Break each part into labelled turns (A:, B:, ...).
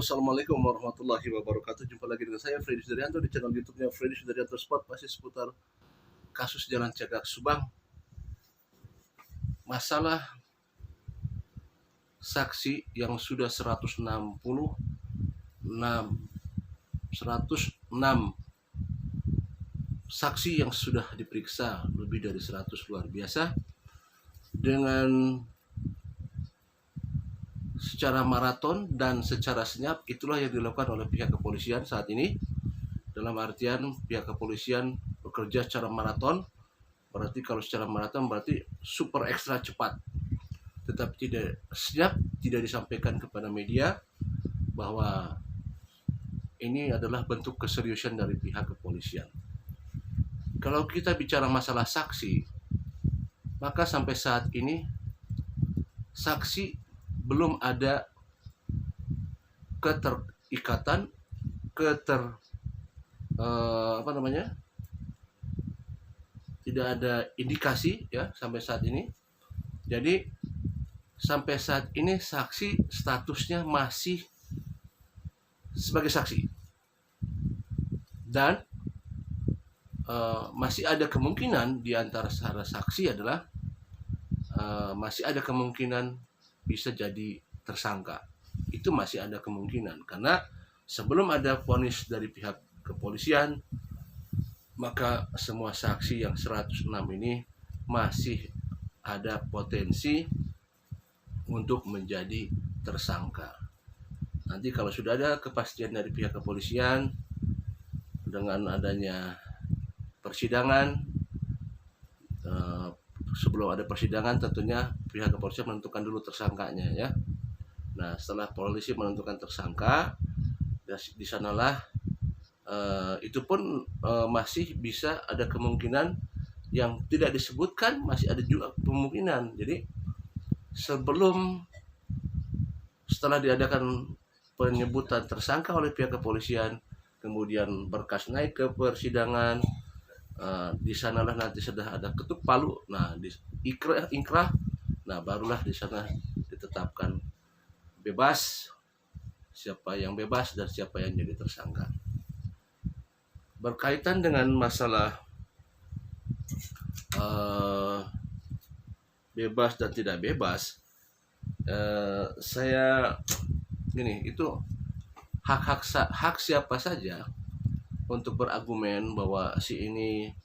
A: Assalamualaikum warahmatullahi wabarakatuh. Jumpa lagi dengan saya Freddy Sudaryanto di channel YouTube-nya Freddy Sudaryanto Sport, masih seputar kasus Jalan Cagak Subang. Masalah saksi yang sudah 106 saksi yang sudah diperiksa, lebih dari 100, luar biasa. Dengan secara maraton dan secara senyap, itulah yang dilakukan oleh pihak kepolisian saat ini. Dalam artian pihak kepolisian bekerja secara maraton, berarti kalau secara maraton berarti super ekstra cepat, tetapi tidak senyap, tidak disampaikan kepada media bahwa ini adalah bentuk keseriusan dari pihak kepolisian. Kalau kita bicara masalah saksi, maka sampai saat ini saksi belum ada keterikatan, tidak ada indikasi ya sampai saat ini. Jadi sampai saat ini saksi statusnya masih sebagai saksi, dan masih ada kemungkinan di antara saksi adalah masih ada kemungkinan bisa jadi tersangka. Itu masih ada kemungkinan, karena sebelum ada vonis dari pihak kepolisian, maka semua saksi yang 106 ini masih ada potensi untuk menjadi tersangka. Nanti kalau sudah ada kepastian dari pihak kepolisian, dengan adanya persidangan, sebelum ada persidangan tentunya pihak kepolisian menentukan dulu tersangkanya ya. Nah, setelah polisi menentukan tersangka, di sanalah itu pun masih bisa ada kemungkinan yang tidak disebutkan, masih ada juga kemungkinan. Jadi setelah diadakan penyebutan tersangka oleh pihak kepolisian, kemudian berkas naik ke persidangan, di sanalah nanti sudah ada ketuk palu, nah di inkrah, nah barulah di sana ditetapkan bebas, siapa yang bebas dan siapa yang jadi tersangka. Berkaitan dengan masalah bebas dan tidak bebas, saya gini, itu hak siapa saja untuk berargumen bahwa si ini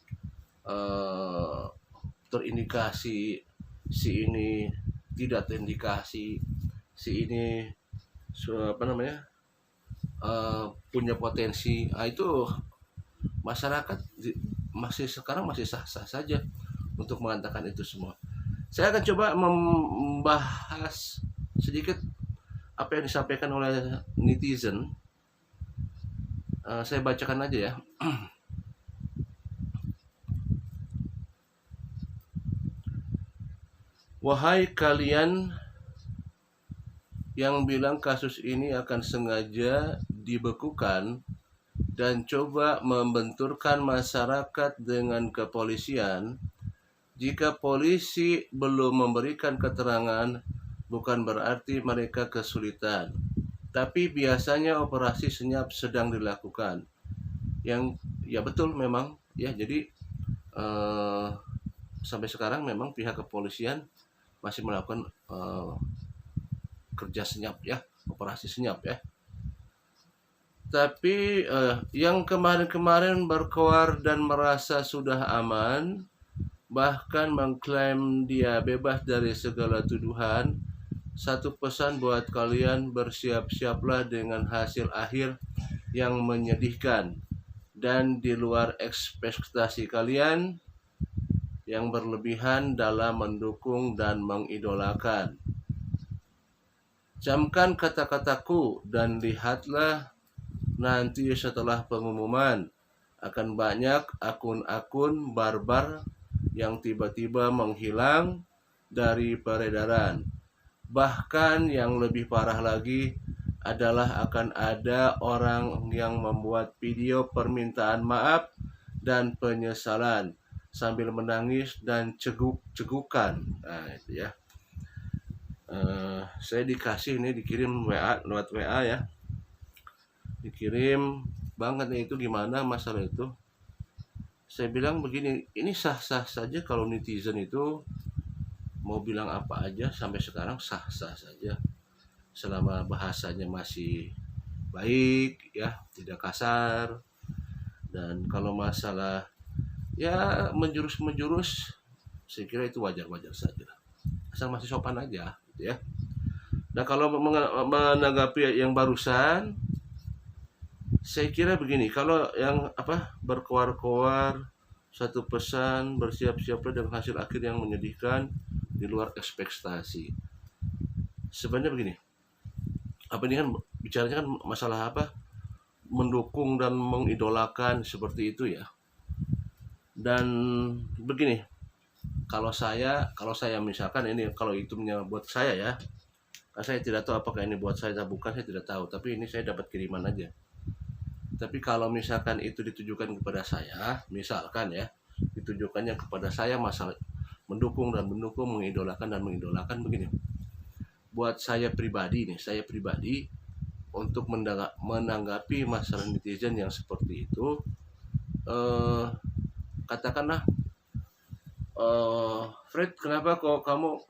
A: terindikasi, si ini tidak terindikasi, si ini punya potensi. Nah, itu masyarakat sekarang masih sah-sah saja untuk mengatakan itu semua. Saya akan coba membahas sedikit apa yang disampaikan oleh netizen. Saya bacakan aja ya. Wahai kalian yang bilang kasus ini akan sengaja dibekukan dan coba membenturkan masyarakat dengan kepolisian, jika polisi belum memberikan keterangan, bukan berarti mereka kesulitan, tapi biasanya operasi senyap sedang dilakukan. Yang ya betul memang ya. Jadi sampai sekarang memang pihak kepolisian masih melakukan kerja senyap ya, operasi senyap ya. Tapi yang kemarin-kemarin berkoar dan merasa sudah aman, bahkan mengklaim dia bebas dari segala tuduhan, satu pesan buat kalian: bersiap-siaplah dengan hasil akhir yang menyedihkan dan di luar ekspektasi kalian yang berlebihan dalam mendukung dan mengidolakan. Camkan kata-kataku dan lihatlah nanti setelah pengumuman akan banyak akun-akun barbar yang tiba-tiba menghilang dari peredaran. Bahkan yang lebih parah lagi adalah akan ada orang yang membuat video permintaan maaf dan penyesalan sambil menangis dan ceguk-cegukan. Nah itu ya. Saya dikasih ini, dikirim WA, lewat WA ya. dikirim, "Bang, katanya itu gimana masalah itu?" Saya bilang begini, ini sah-sah saja kalau netizen itu mau bilang apa aja, sampai sekarang sah-sah saja. Selama bahasanya masih baik ya, tidak kasar, dan kalau masalah ya menjurus-menjurus, saya kira itu wajar-wajar saja. Asal masih sopan aja gitu ya. Nah, kalau menanggapi yang barusan, saya kira begini, kalau yang berkoar-koar satu pesan, bersiap-siaplah dengan hasil akhir yang menyedihkan di luar ekspektasi. Sebenarnya begini, ini kan bicaranya kan masalah mendukung dan mengidolakan seperti itu ya. Dan begini, kalau saya misalkan ini, kalau itu buat saya ya, saya tidak tahu apakah ini buat saya atau bukan, saya tidak tahu, tapi ini saya dapat kiriman aja. Tapi kalau misalkan itu ditujukan kepada saya, misalkan ya, ditujukannya kepada saya masalah mendukung dan mendukung, mengidolakan dan mengidolakan, begini. Buat saya pribadi untuk menanggapi masalah netizen yang seperti itu, katakanlah, Fred, kenapa kok kamu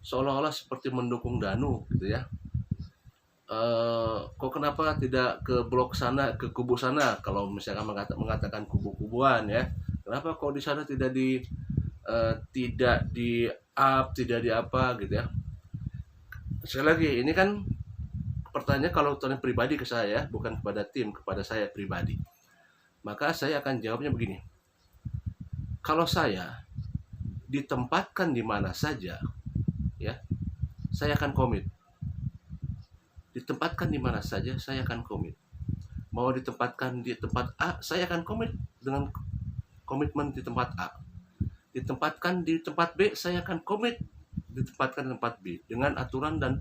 A: seolah-olah seperti mendukung Danu gitu ya? Kok kenapa tidak ke blok sana, ke kubu sana? Kalau misalkan mengatakan kubu-kubuan ya, kenapa kok di sana tidak di up, tidak di apa gitu ya? Sekali lagi, ini kan pertanyaan kalau tanya pribadi ke saya, bukan kepada tim, kepada saya pribadi. Maka saya akan jawabnya begini. Kalau saya ditempatkan di mana saja, ya, saya akan komit. Ditempatkan di mana saja, saya akan komit. Mau ditempatkan di tempat A, saya akan komit dengan komitmen di tempat A. Ditempatkan di tempat B, saya akan komit ditempatkan di tempat B dengan aturan dan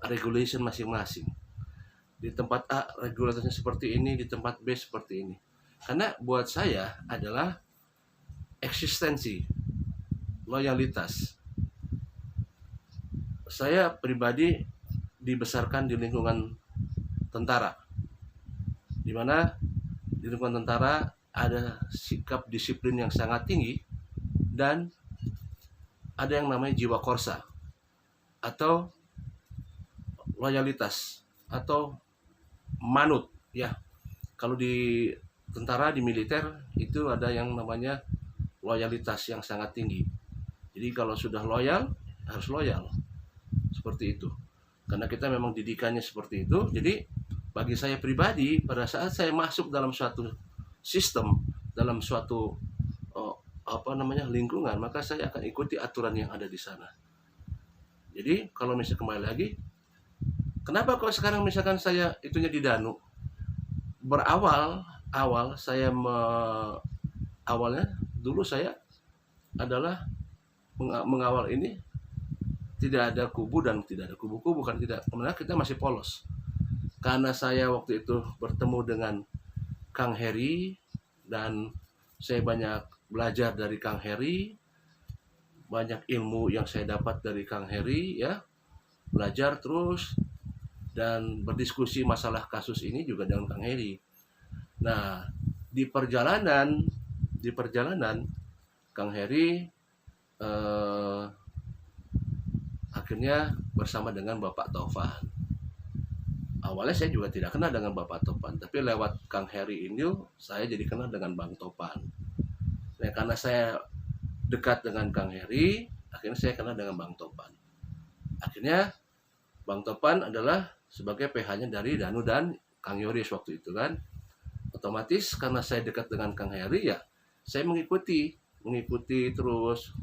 A: regulation masing-masing. Di tempat A regulasinya seperti ini, di tempat B seperti ini. Karena buat saya adalah eksistensi, loyalitas. Saya pribadi dibesarkan di lingkungan tentara, di mana di lingkungan tentara ada sikap disiplin yang sangat tinggi dan ada yang namanya jiwa korsa atau loyalitas atau manut ya. Kalau di tentara, di militer itu ada yang namanya loyalitas yang sangat tinggi. Jadi kalau sudah loyal, harus loyal. Seperti itu. Karena kita memang didikannya seperti itu. Jadi bagi saya pribadi, pada saat saya masuk dalam suatu sistem, dalam suatu lingkungan, maka saya akan ikuti aturan yang ada di sana. Jadi kalau misalnya kembali lagi, kenapa kok sekarang misalkan saya itunya di Danu? Awalnya dulu saya adalah mengawal ini tidak ada kubu dan tidak ada kubu-kubu, kan tidak. Kemudian kita masih polos. Karena saya waktu itu bertemu dengan Kang Heri dan saya banyak belajar dari Kang Heri, banyak ilmu yang saya dapat dari Kang Heri ya, belajar terus dan berdiskusi masalah kasus ini juga dengan Kang Heri. Nah, di perjalanan Kang Heri akhirnya bersama dengan Bapak Taufan. Awalnya saya juga tidak kenal dengan Bapak Topan, tapi lewat Kang Heri ini saya jadi kenal dengan Bang Topan. Nah, karena saya dekat dengan Kang Heri, akhirnya saya kenal dengan Bang Topan. Akhirnya Bang Topan adalah sebagai PH-nya dari Danu dan Kang Yoris waktu itu kan. Otomatis karena saya dekat dengan Kang Heri ya, saya mengikuti terus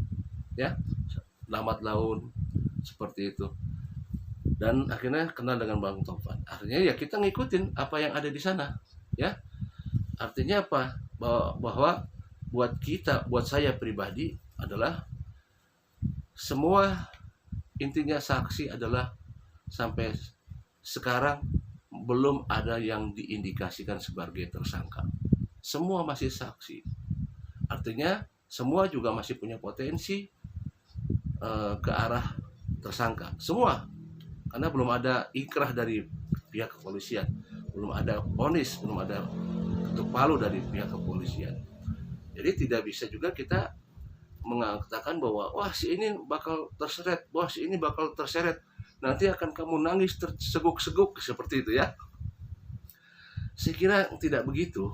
A: ya, lambat laun seperti itu. Dan akhirnya kenal dengan Bang Topan. Akhirnya ya kita ngikutin apa yang ada di sana ya. Artinya apa? Bahwa buat saya pribadi adalah semua intinya saksi adalah sampai sekarang belum ada yang diindikasikan sebagai tersangka. Semua masih saksi. Artinya semua juga masih punya potensi ke arah tersangka. Semua. Karena belum ada ikrah dari pihak kepolisian, belum ada vonis, belum ada ketuk palu dari pihak kepolisian. Jadi tidak bisa juga kita mengatakan bahwa wah si ini bakal terseret, wah si ini bakal terseret, nanti akan kamu nangis terseguk-seguk seperti itu ya. Saya kira tidak begitu.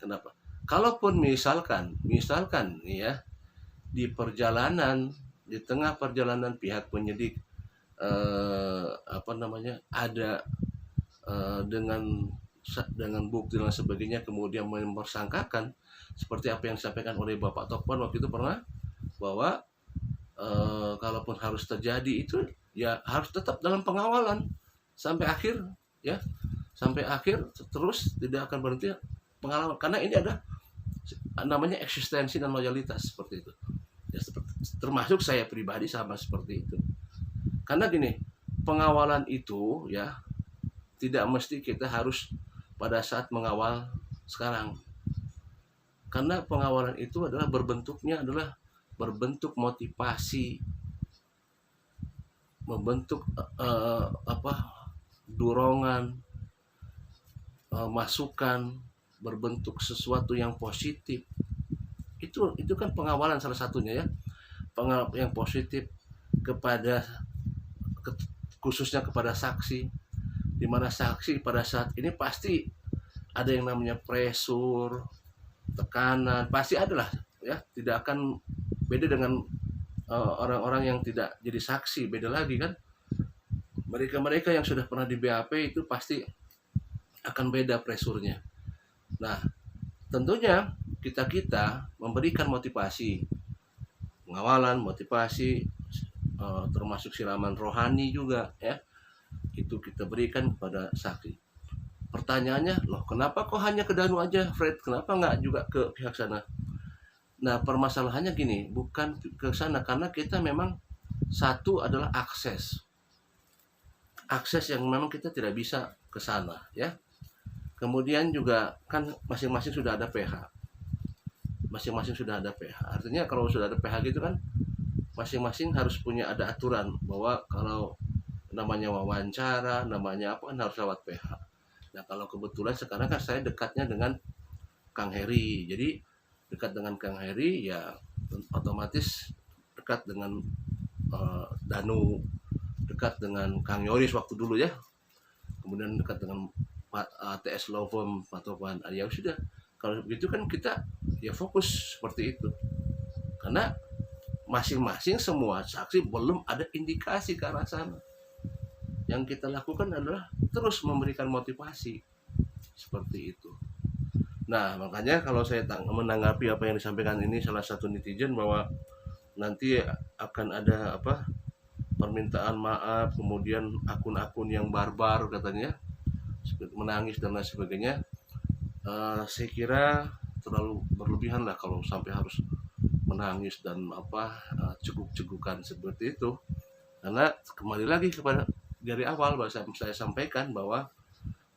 A: Kenapa? Kalaupun misalkan nih ya, di perjalanan, di tengah perjalanan pihak penyidik ada dengan bukti dan sebagainya kemudian mempersangkakan seperti apa yang disampaikan oleh Bapak Tokpan waktu itu pernah, bahwa kalaupun harus terjadi itu ya harus tetap dalam pengawalan sampai akhir ya, sampai akhir terus tidak akan berhenti pengalaman, karena ini ada namanya eksistensi dan loyalitas seperti itu ya, termasuk saya pribadi sama seperti itu. Karena gini, pengawalan itu ya tidak mesti kita harus pada saat mengawal sekarang, karena pengawalan itu adalah berbentuk motivasi, membentuk dorongan, masukan, berbentuk sesuatu yang positif. Itu kan pengawalan salah satunya ya, yang positif kepada khususnya kepada saksi, di mana saksi pada saat ini pasti ada yang namanya pressure, tekanan, pasti adalah ya, tidak akan beda dengan orang-orang yang tidak jadi saksi, beda lagi kan. Mereka yang sudah pernah di BAP itu pasti akan beda pressure-nya. Nah, tentunya kita memberikan motivasi, pengawalan, motivasi, termasuk siraman rohani juga ya, itu kita berikan kepada saksi. Pertanyaannya, loh kenapa kok hanya ke Danu aja Fred, kenapa nggak juga ke pihak sana? Nah permasalahannya gini, bukan ke sana, karena kita memang satu adalah akses yang memang kita tidak bisa ke sana ya. Kemudian juga kan masing-masing sudah ada PH, artinya kalau sudah ada PH gitu kan masing-masing harus punya ada aturan bahwa kalau namanya wawancara, namanya apa kan harus lewat PH. Nah kalau kebetulan sekarang kan saya dekatnya dengan Kang Heri, jadi dekat dengan Kang Heri ya otomatis dekat dengan Danu, dekat dengan Kang Yoris waktu dulu ya, kemudian dekat dengan Pak TS Lovem atau Pak ya sudah, kalau begitu kan kita ya fokus seperti itu, karena masing-masing semua saksi belum ada indikasi ke arah sana. Yang kita lakukan adalah terus memberikan motivasi seperti itu. Nah makanya kalau saya menanggapi apa yang disampaikan ini salah satu netizen bahwa nanti akan ada permintaan maaf, kemudian akun-akun yang barbar katanya seperti menangis dan lain sebagainya, saya kira terlalu berlebihan lah kalau sampai harus menangis dan ceguk-cegukan seperti itu. Karena kembali lagi kepada dari awal bahwa saya sampaikan bahwa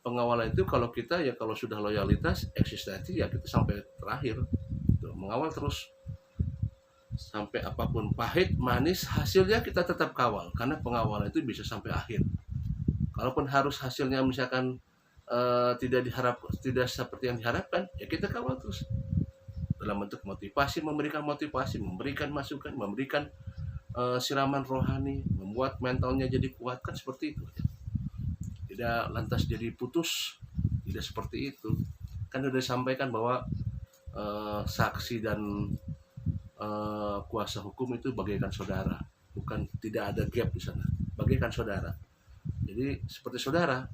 A: pengawalan itu kalau kita ya kalau sudah loyalitas, eksistensi ya kita sampai terakhir gitu, mengawal terus sampai apapun pahit manis hasilnya kita tetap kawal, karena pengawalan itu bisa sampai akhir. Kalaupun harus hasilnya misalkan tidak seperti yang diharapkan ya kita kawal terus dalam bentuk motivasi, memberikan masukan, memberikan siraman rohani, membuat mentalnya jadi kuat, kan seperti itu. Tidak lantas jadi putus, tidak seperti itu. Kan sudah disampaikan bahwa saksi dan kuasa hukum itu bagaikan saudara, bukan tidak ada gap di sana, bagaikan saudara. Jadi seperti saudara,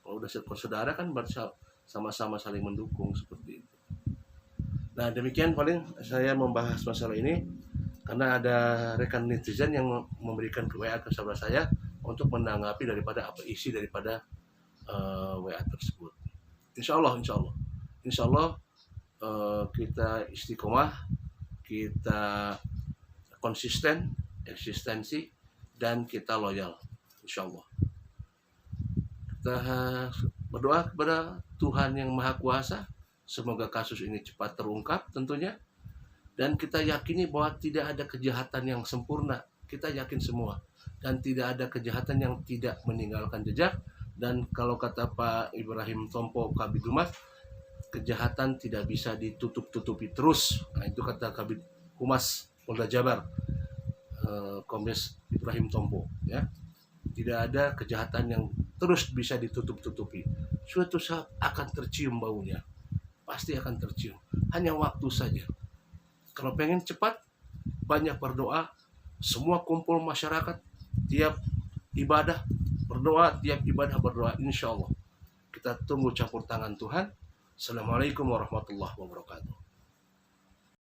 A: kalau udah seperti saudara kan sama-sama saling mendukung seperti itu. Nah demikian paling saya membahas masalah ini, karena ada rekan netizen yang memberikan WA ke saudara saya untuk menanggapi daripada apa isi daripada WA tersebut. Insya Allah kita istiqomah, kita konsisten, eksistensi, dan kita loyal. Insya Allah. Kita berdoa kepada Tuhan yang Maha Kuasa, semoga kasus ini cepat terungkap tentunya. Dan kita yakini bahwa tidak ada kejahatan yang sempurna. Kita yakin semua. Dan tidak ada kejahatan yang tidak meninggalkan jejak. Dan kalau kata Pak Ibrahim Tompo Kabid Humas, kejahatan tidak bisa ditutup-tutupi terus. Nah, itu kata Kabid Humas Polda Jabar, Kombes Ibrahim Tompo, ya. Tidak ada kejahatan yang terus bisa ditutup-tutupi. Suatu saat akan tercium baunya, pasti akan tercium. Hanya waktu saja. Kalau pengen cepat, banyak berdoa, semua kumpul masyarakat, tiap ibadah berdoa, tiap ibadah berdoa, insya Allah. Kita tunggu campur tangan Tuhan. Assalamualaikum warahmatullahi wabarakatuh.